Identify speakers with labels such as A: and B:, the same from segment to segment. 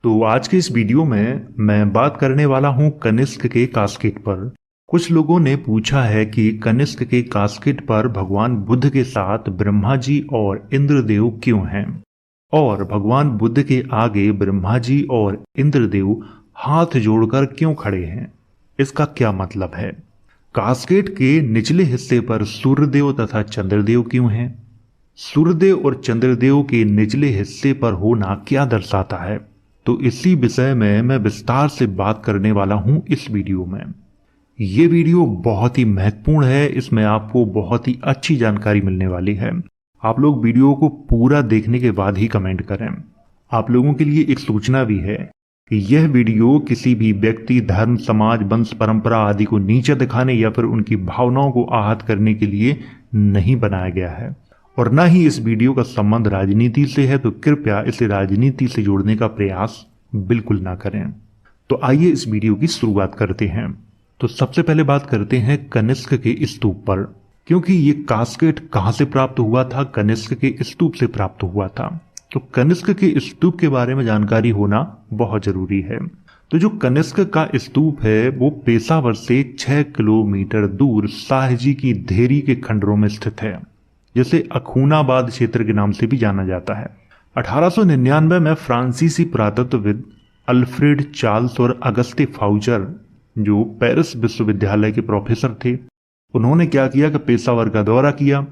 A: तो आज के इस वीडियो में मैं बात करने वाला हूं कनिष्क के कास्केट पर। कुछ लोगों ने पूछा है कि कनिष्क के कास्केट पर भगवान बुद्ध के साथ ब्रह्मा जी और इंद्रदेव क्यों हैं, और भगवान बुद्ध के आगे ब्रह्मा जी और इंद्रदेव हाथ जोड़कर क्यों खड़े हैं, इसका क्या मतलब है। कास्केट के निचले हिस्से पर सूर्यदेव तथा चंद्रदेव क्यों हैं, सूर्यदेव और चंद्रदेव के निचले हिस्से पर होना क्या दर्शाता है। तो इसी विषय में मैं विस्तार से बात करने वाला हूं इस वीडियो में। ये वीडियो बहुत ही महत्वपूर्ण है, इसमें आपको बहुत ही अच्छी जानकारी मिलने वाली है। आप लोग वीडियो को पूरा देखने के बाद ही कमेंट करें। आप लोगों के लिए एक सूचना भी है कि यह वीडियो किसी भी व्यक्ति, धर्म, समाज, वंश, परंपरा आदि को नीचे दिखाने या फिर उनकी भावनाओं को आहत करने के लिए नहीं बनाया गया है, और न ही इस वीडियो का संबंध राजनीति से है, तो कृपया इसे राजनीति से जोड़ने का प्रयास बिल्कुल ना करें। तो आइए इस वीडियो की शुरुआत करते हैं। तो सबसे पहले बात करते हैं कनिष्क के स्तूप पर, क्योंकि ये कास्केट कहां से प्राप्त हुआ था, कनिष्क के स्तूप से प्राप्त हुआ था। तो कनिष्क के स्तूप के बारे में जानकारी होना बहुत जरूरी है। तो जो कनिष्क का स्तूप है वो पेशावर से 6 किलोमीटर दूर साहजी की धेरी के खंडरों में स्थित है, जिसे अखूनाबाद क्षेत्र के नाम से भी जाना जाता है। 1899 में फ्रांसीसी पुरातत्वविद अल्फ्रेड चार्ल्स और अगस्ते फाउचर, जो पेरिस विश्वविद्यालय के प्रोफेसर थे, उन्होंने क्या किया कि पेशावर का दौरा किया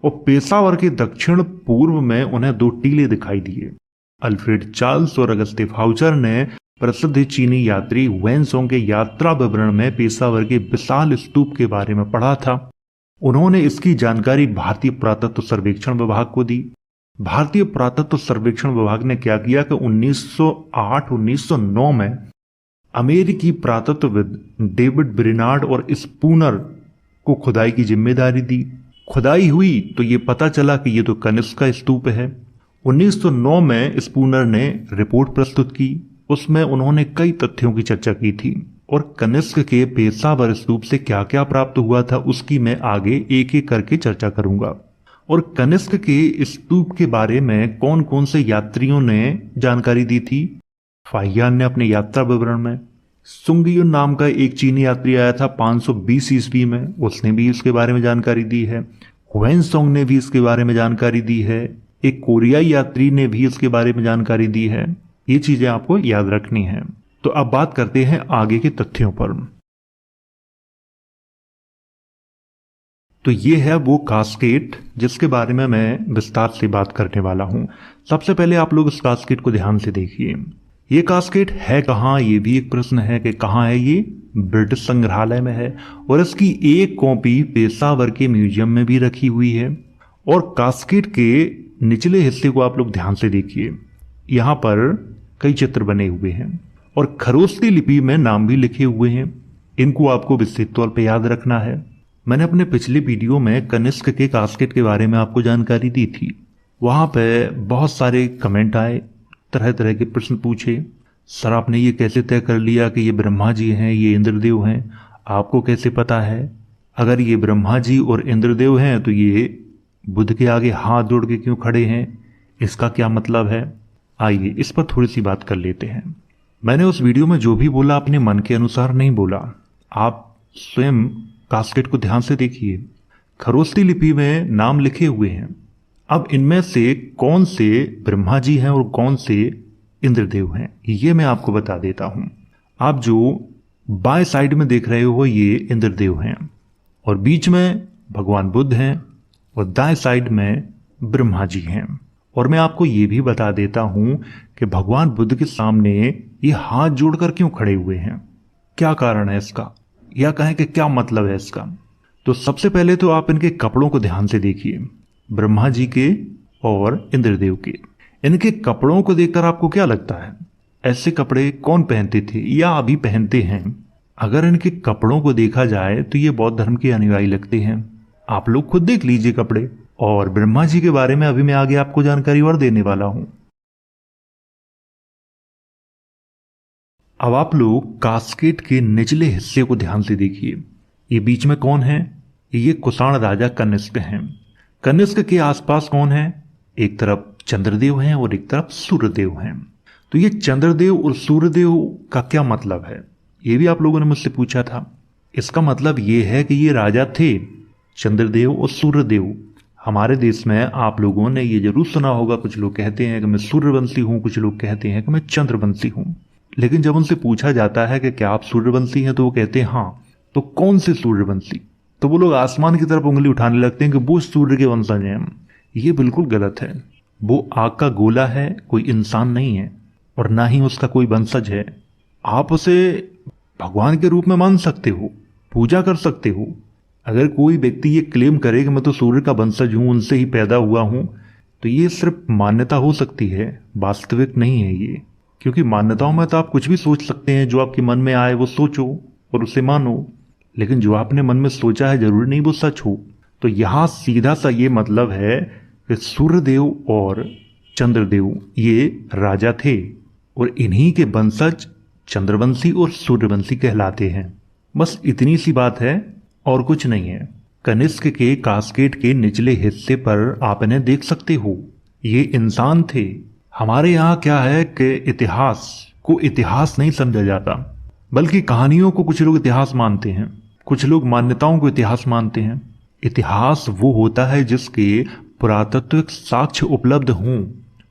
A: और पेशावर के दक्षिण पूर्व में उन्हें 2 टीले दिखाई दिए। अल्फ्रेड चार्ल्स और अगस्ते फाउचर ने प्रसिद्ध चीनी यात्री वेनसोंग के यात्रा विवरण में पेशावर के विशाल स्तूप के बारे में पढ़ा था। उन्होंने इसकी जानकारी भारतीय पुरातत्व सर्वेक्षण विभाग को दी। भारतीय पुरातत्व सर्वेक्षण विभाग ने क्या किया कि 1908-1909 में अमेरिकी पुरातत्वविद डेविड ब्रेनार्ड और स्पूनर को खुदाई की जिम्मेदारी दी। खुदाई हुई तो ये पता चला कि ये तो कनिष्क का स्तूप है। 1909 में स्पूनर ने रिपोर्ट प्रस्तुत की, उसमें उन्होंने कई तथ्यों की चर्चा की थी, और कनिष्क के पेशावर स्तूप से क्या क्या प्राप्त हुआ था उसकी मैं आगे एक एक करके चर्चा करूंगा। और कनिष्क के स्तूप के बारे में कौन कौन से यात्रियों ने जानकारी दी थी। फाहियान ने अपने यात्रा विवरण में, सुंगियुन नाम का एक चीनी यात्री आया था 520 ईस्वी में, उसने भी इसके बारे में जानकारी दी है। वेनसोंग ने भी इसके बारे में जानकारी दी है। एक कोरियाई यात्री ने भी इसके बारे में जानकारी दी है। ये चीजें आपको याद रखनी है। तो अब बात करते हैं आगे के तथ्यों पर। तो ये है वो कास्केट जिसके बारे में मैं विस्तार से बात करने वाला हूं। सबसे पहले आप लोग इस कास्केट को ध्यान से देखिए। ये कास्केट है कहाँ, ये भी एक प्रश्न है कि कहाँ है ये। ब्रिटिश संग्रहालय में है, और इसकी एक कॉपी पेशावर के म्यूजियम में भी रखी हुई है। और कास्केट के निचले हिस्से को आप लोग ध्यान से देखिए, यहाँ पर कई चित्र बने हुए हैं और खरोष्टी लिपि में नाम भी लिखे हुए हैं। इनको आपको विस्तृत तौर पर याद रखना है। मैंने अपने पिछले वीडियो में कनिष्क के कास्केट के बारे में आपको जानकारी दी थी। वहां पे बहुत सारे कमेंट आए, तरह तरह के प्रश्न पूछे। सर आपने ये कैसे तय कर लिया कि ये ब्रह्मा जी हैं, ये इंद्रदेव हैं, आपको कैसे पता है? अगर ये ब्रह्मा जी और इंद्रदेव हैं तो ये बुद्ध के आगे हाथ जोड़ के क्यों खड़े हैं, इसका क्या मतलब है? आइए इस पर थोड़ी सी बात कर लेते हैं। मैंने उस वीडियो में जो भी बोला अपने मन के अनुसार नहीं बोला। आप स्वयं कास्केट को ध्यान से देखिए, खरोष्टी लिपि में नाम लिखे हुए हैं। अब इनमें से कौन से ब्रह्मा जी हैं और कौन से इंद्रदेव हैं, ये मैं आपको बता देता हूं। आप जो बाएं साइड में देख रहे हो ये इंद्रदेव हैं, और बीच में भगवान बुद्ध हैं, और दाएं साइड में ब्रह्मा जी हैं। और मैं आपको ये भी बता देता हूं कि भगवान बुद्ध के सामने ये हाथ जोड़कर क्यों खड़े हुए हैं, क्या कारण है इसका, या कहें कि क्या मतलब है इसका। तो सबसे पहले तो आप इनके कपड़ों को ध्यान से देखिए, ब्रह्मा जी के और इंद्रदेव के। इनके कपड़ों को देखकर आपको क्या लगता है, ऐसे कपड़े कौन पहनते थे या अभी पहनते हैं? अगर इनके कपड़ों को देखा जाए तो ये बौद्ध धर्म के अनुयायी लगते हैं। आप लोग खुद देख लीजिए कपड़े। और ब्रह्मा जी के बारे में अभी मैं आगे आपको जानकारी और देने वाला हूं। अब आप लोग कास्केट के निचले हिस्से को ध्यान से देखिए। ये बीच में कौन है? ये कुषाण राजा कनिष्क हैं। कनिष्क के आसपास कौन है? एक तरफ चंद्रदेव हैं और एक तरफ सूर्यदेव हैं। तो ये चंद्रदेव और सूर्यदेव का क्या मतलब है, ये भी आप लोगों ने मुझसे पूछा था। इसका मतलब ये है कि ये राजा थे, चंद्रदेव और सूर्यदेव। हमारे देश में आप लोगों ने ये जरूर सुना होगा, कुछ लोग कहते हैं कि मैं सूर्यवंशी हूं, कुछ लोग कहते हैं कि मैं चंद्रवंशी हूं। लेकिन जब उनसे पूछा जाता है कि क्या आप सूर्यवंशी हैं, तो वो कहते हैं हाँ। तो कौन से सूर्यवंशी? तो वो लोग आसमान की तरफ उंगली उठाने लगते हैं कि वो सूर्य के वंशज हैं। ये बिल्कुल गलत है। वो आग का गोला है, कोई इंसान नहीं है, और ना ही उसका कोई वंशज है। आप उसे भगवान के रूप में मान सकते हो, पूजा कर सकते हो। अगर कोई व्यक्ति ये क्लेम करे कि मैं तो सूर्य का वंशज हूं, उनसे ही पैदा हुआ हूं, तो ये सिर्फ मान्यता हो सकती है, वास्तविक नहीं है ये। क्योंकि मान्यताओं में तो आप कुछ भी सोच सकते हैं, जो आपके मन में आए वो सोचो और उसे मानो। लेकिन जो आपने मन में सोचा है जरूरी नहीं वो सच हो। तो यहां सीधा सा ये मतलब है कि सूर्यदेव और चंद्रदेव ये राजा थे, और इन्हीं के वंशज चंद्रवंशी और सूर्यवंशी कहलाते हैं। बस इतनी सी बात है और कुछ नहीं है। कनिष्क के कास्केट के निचले हिस्से पर आप इन्हें देख सकते हो, ये इंसान थे। हमारे यहाँ क्या है कि इतिहास को इतिहास नहीं समझा जाता, बल्कि कहानियों को कुछ लोग इतिहास मानते हैं, कुछ लोग मान्यताओं को इतिहास मानते हैं। इतिहास वो होता है जिसके पुरातत्विक साक्ष्य उपलब्ध हों,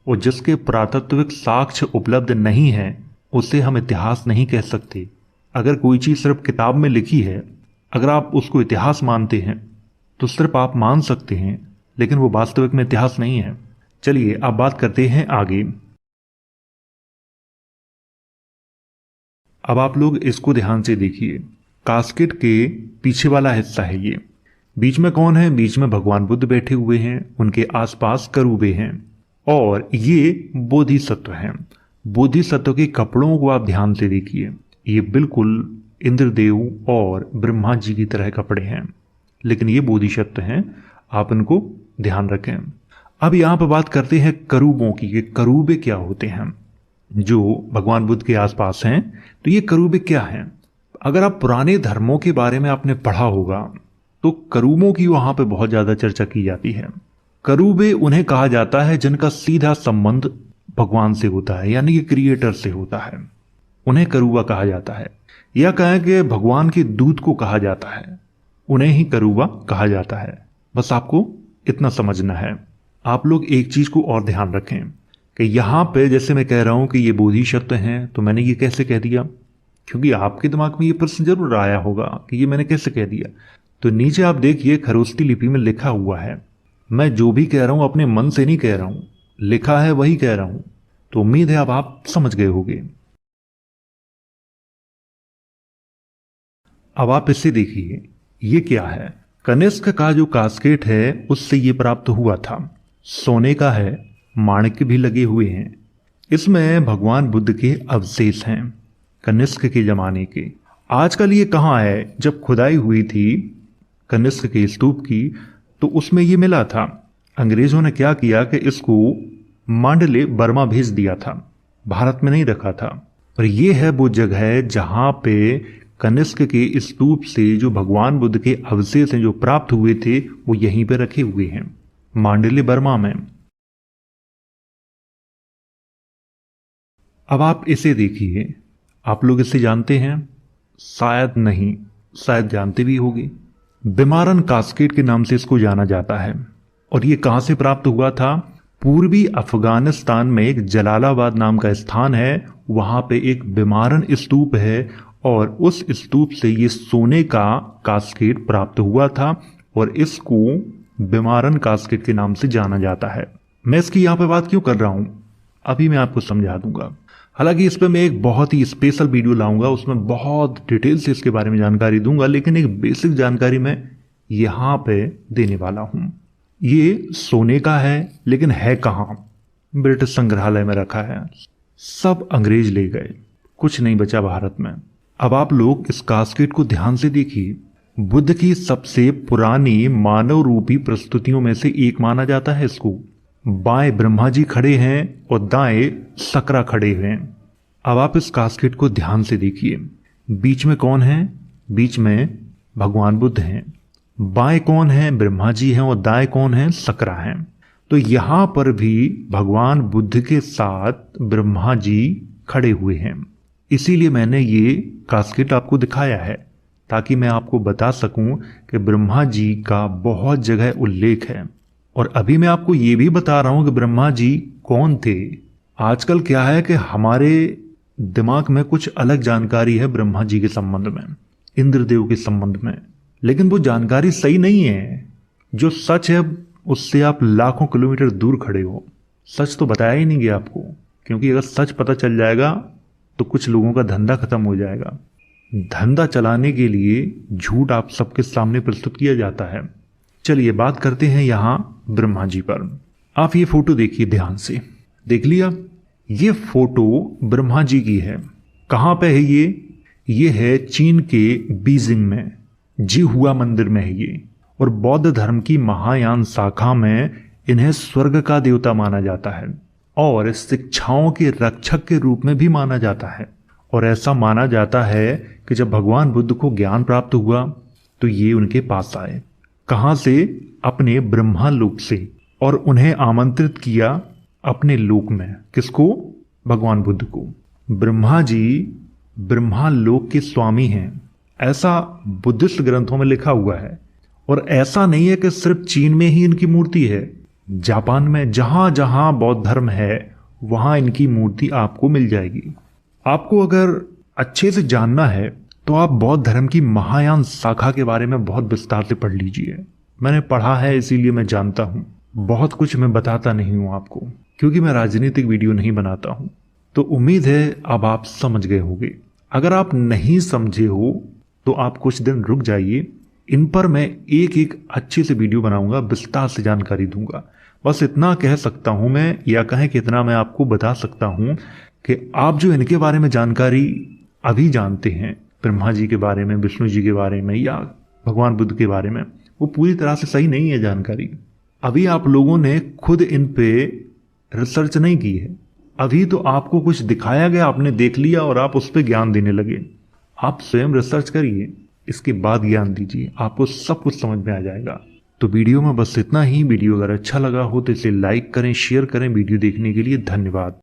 A: और जिसके पुरातत्विक साक्ष्य उपलब्ध नहीं है उसे हम इतिहास नहीं कह सकते। अगर कोई चीज सिर्फ किताब में लिखी है, अगर आप उसको इतिहास मानते हैं तो सिर्फ आप मान सकते हैं, लेकिन वो वास्तविक में इतिहास नहीं है। चलिए अब बात करते हैं आगे। अब आप लोग इसको ध्यान से देखिए। कास्केट के पीछे वाला हिस्सा है ये। बीच में कौन है? बीच में भगवान बुद्ध बैठे हुए हैं, उनके आसपास करूबे हैं, और ये बोधिसत्व हैं। बोधिसत्व के कपड़ों को आप ध्यान से देखिए, ये बिल्कुल इंद्रदेव और ब्रह्मा जी की तरह कपड़े हैं, लेकिन ये बोधिसत्व हैं, आप इनको ध्यान रखें। अब यहां पर बात करते हैं करूबों की। ये करूबे क्या होते हैं जो भगवान बुद्ध के आसपास हैं? तो ये करूबे क्या हैं? अगर आप पुराने धर्मों के बारे में आपने पढ़ा होगा तो करूबों की वहां पे बहुत ज्यादा चर्चा की जाती है। करूबे उन्हें कहा जाता है जिनका सीधा संबंध भगवान से होता है, यानी कि क्रिएटर से होता है, उन्हें करूबा कहा जाता है। या कहें कि भगवान के दूत को कहा जाता है, उन्हें ही करूबा कहा जाता है। बस आपको इतना समझना है। आप लोग एक चीज को और ध्यान रखें कि यहां पे जैसे मैं कह रहा हूं कि ये बोधिसत्व हैं, तो मैंने ये कैसे कह दिया? क्योंकि आपके दिमाग में ये प्रश्न जरूर आया होगा कि ये मैंने कैसे कह दिया। तो नीचे आप देखिए खरोष्टी लिपि में लिखा हुआ है। मैं जो भी कह रहा हूं अपने मन से नहीं कह रहा हूं, लिखा है वही कह रहा हूं। तो उम्मीद है अब आप समझ गए होंगे। अब आप इसे देखिए, ये क्या है? कनिष्क का जो कास्केट है उससे ये प्राप्त हुआ था। सोने का है, माणिक्य भी लगे हुए हैं। इसमें भगवान बुद्ध के अवशेष हैं, कनिष्क के जमाने के। आजकल ये कहाँ है? जब खुदाई हुई थी कनिष्क के स्तूप की तो उसमें ये मिला था। अंग्रेजों ने क्या किया कि इसको मांडले बर्मा भेज दिया था, भारत में नहीं रखा था। और ये है वो जगह जहां पे कनिष्क के स्तूप से जो भगवान बुद्ध के अवशेष हैं जो प्राप्त हुए थे वो यहीं पे रखे हुए हैं, मांडले बर्मा में। अब आप इसे देखिए, आप लोग इसे जानते हैं? शायद नहीं, शायद जानते भी होंगे। बिमारन कास्केट के नाम से इसको जाना जाता है। और ये कहां से प्राप्त हुआ था? पूर्वी अफगानिस्तान में एक जलालाबाद नाम का स्थान है, वहां पे एक बिमारन स्तूप है, और उस स्तूप से ये सोने का कास्केट प्राप्त हुआ था, और इसको बिमारन कास्केट के नाम से जाना जाता है। मैं इसकी यहां पे बात क्यों कर रहा हूं, अभी मैं आपको समझा दूंगा। हालांकि इस पर मैं एक बहुत ही स्पेशल वीडियो लाऊंगा, उसमें बहुत डिटेल से इसके बारे में जानकारी दूंगा, लेकिन एक बेसिक जानकारी मैं यहां पे देने वाला हूं। ये सोने का है, लेकिन है कहां? ब्रिटिश संग्रहालय में रखा है। सब अंग्रेज ले गए, कुछ नहीं बचा भारत में। अब आप लोग इस कास्केट को ध्यान से देखिए। बुद्ध की सबसे पुरानी मानव रूपी प्रस्तुतियों में से एक माना जाता है इसको। बाएं ब्रह्मा जी खड़े हैं और दाएं सकरा खड़े हैं। अब आप इस कास्केट को ध्यान से देखिए। बीच में कौन है? बीच में भगवान बुद्ध हैं। बाएं कौन है? ब्रह्मा जी हैं, और दाएं कौन है? सकरा हैं। तो यहाँ पर भी भगवान बुद्ध के साथ ब्रह्मा जी खड़े हुए हैं। इसीलिए मैंने ये कास्केट आपको दिखाया है, ताकि मैं आपको बता सकूं कि ब्रह्मा जी का बहुत जगह उल्लेख है। और अभी मैं आपको ये भी बता रहा हूं कि ब्रह्मा जी कौन थे। आजकल क्या है कि हमारे दिमाग में कुछ अलग जानकारी है ब्रह्मा जी के संबंध में, इंद्रदेव के संबंध में, लेकिन वो जानकारी सही नहीं है। जो सच है उससे आप लाखों किलोमीटर दूर खड़े हो। सच तो बताया ही नहीं गया आपको, क्योंकि अगर सच पता चल जाएगा तो कुछ लोगों का धंधा खत्म हो जाएगा। धंधा चलाने के लिए झूठ आप सबके सामने प्रस्तुत किया जाता है। चलिए बात करते हैं यहाँ ब्रह्मा जी पर। आप ये फोटो देखिए ध्यान से, देख लिया? ये फोटो ब्रह्मा जी की है। कहाँ पे है ये है चीन के बीजिंग में जी हुआ मंदिर में है ये। और बौद्ध धर्म की महायान शाखा में इन्हें स्वर्ग का देवता माना जाता है और शिक्षाओं के रक्षक के रूप में भी माना जाता है। और ऐसा माना जाता है कि जब भगवान बुद्ध को ज्ञान प्राप्त हुआ तो ये उनके पास आए। कहाँ से? अपने ब्रह्मा लोक से, और उन्हें आमंत्रित किया अपने लोक में। किसको? भगवान बुद्ध को। ब्रह्मा जी ब्रह्मा लोक के स्वामी हैं, ऐसा बुद्धिस्ट ग्रंथों में लिखा हुआ है। और ऐसा नहीं है कि सिर्फ चीन में ही इनकी मूर्ति है, जापान में जहां जहां बौद्ध धर्म है वहां इनकी मूर्ति आपको मिल जाएगी। आपको अगर अच्छे से जानना है तो आप बौद्ध धर्म की महायान शाखा के बारे में बहुत विस्तार से पढ़ लीजिए। मैंने पढ़ा है इसीलिए मैं जानता हूँ। बहुत कुछ मैं बताता नहीं हूँ आपको, क्योंकि मैं राजनीतिक वीडियो नहीं बनाता हूँ। तो उम्मीद है अब आप समझ गए होंगे। अगर आप नहीं समझे हो तो आप कुछ दिन रुक जाइए, इन पर मैं एक एक अच्छे से वीडियो बनाऊंगा, विस्तार से जानकारी दूंगा। बस इतना कह सकता हूं मैं, या कहें कि इतना मैं आपको बता सकता हूं कि आप जो इनके बारे में जानकारी अभी जानते हैं, ब्रह्मा जी के बारे में, विष्णु जी के बारे में, या भगवान बुद्ध के बारे में, वो पूरी तरह से सही नहीं है जानकारी। अभी आप लोगों ने खुद इन पे रिसर्च नहीं की है। अभी तो आपको कुछ दिखाया गया, आपने देख लिया और आप उस पर ज्ञान देने लगे। आप स्वयं रिसर्च करिए, इसके बाद ज्ञान दीजिए, आपको सब कुछ समझ में आ जाएगा। तो वीडियो में बस इतना ही। वीडियो अगर अच्छा लगा हो तो इसे लाइक करें, शेयर करें। वीडियो देखने के लिए धन्यवाद।